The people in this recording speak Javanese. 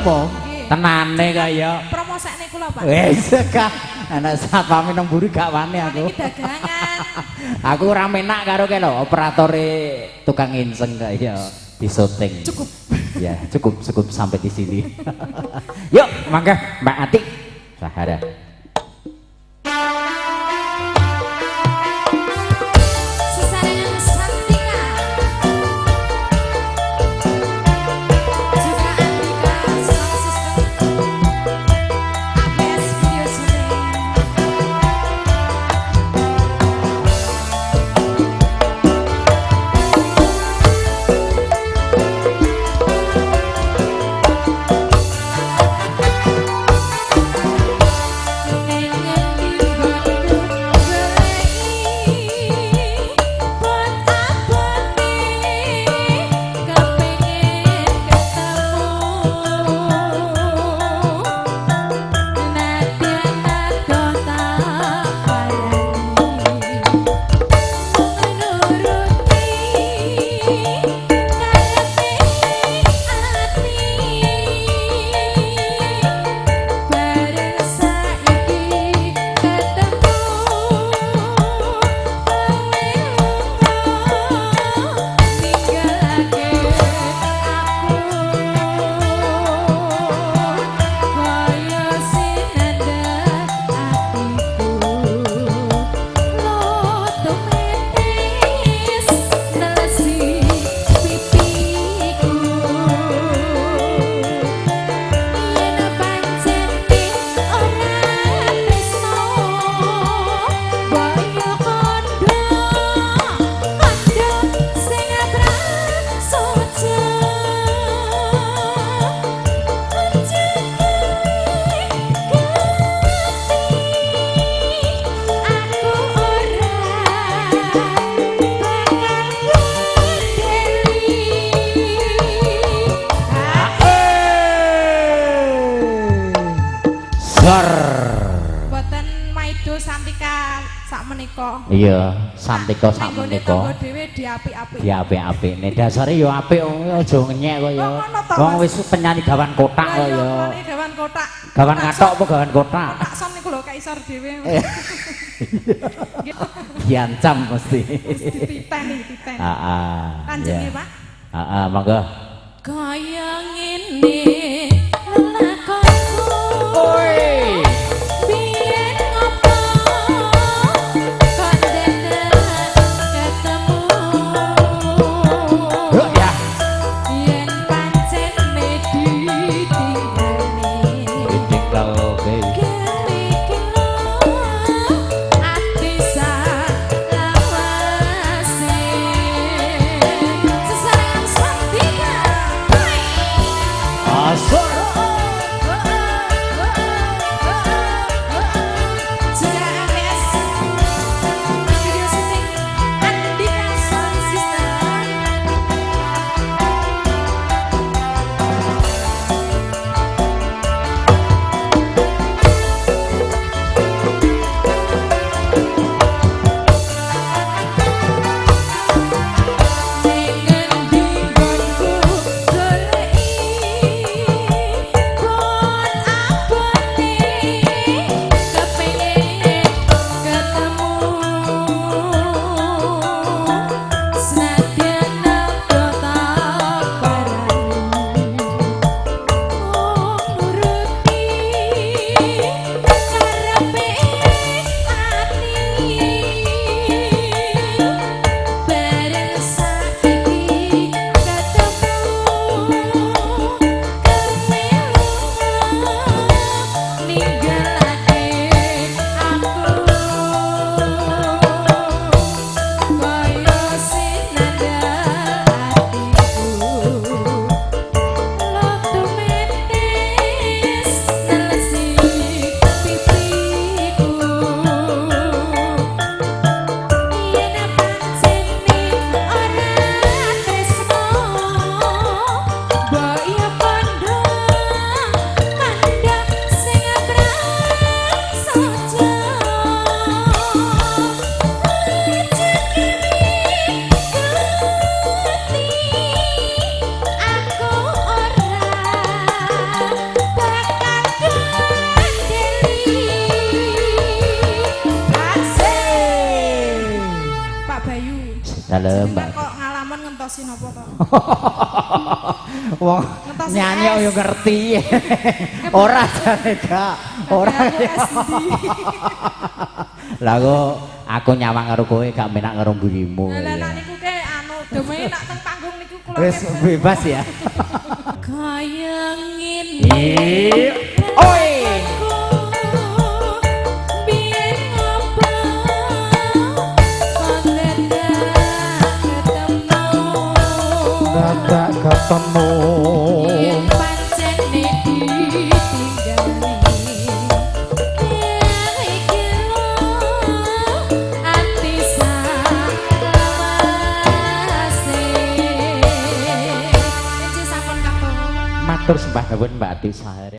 apa? Tenane kaya. Promosekne kula, Pak. Wis gak anak satpam nang mburi gak wani aku. Iki dagangan. Aku ora menak karo kene operatore tukang inseng kaya di syuting. Cukup. Ya, cukup sampai di sini. Yuk, mangga Mbak Atik. Sahara. Boten maido Santika sak menika. Iya, Santika sak menika. Tangga dhewe diapik-apik. Diapik-apikne. Dasare ya apik aja ngenyek kaya. Wong wis penyanyi gawan kotak kaya. Gawan kotak. Gawan katok apa gawan kotak? Tak son niku lho kaisar dhewe. Diancam mesti. Dititeni. Heeh. Lanjut nggih, Pak. Heeh, monggo. Kaya ngene lelakonku. Oi. Biyen ngopo kok dadak ketemu. Yuk ya. Yen pancen ditinggalne. Ditinggal oke. Ati salawase. Sesarengan Santika. Asor. dalem, Mbak. Kok ngalaman ngentosi napa kok? Wong Ngentosi nyanyi es. yo ngerti. Ora jane gak. Ora. Lah kok aku nyawang karo kowe gak menak karo mburimu. Lah ya. nek niku ke anu demene nak teng panggung niku kula Wis bebas ya. kaya ngene Ih, oi. biyen ngopo kok Dadak ketemu. yen pancen ditinggali iki lho ati salawase sampun kapung. Matur sembah nuwun Mbak Ati Sahari.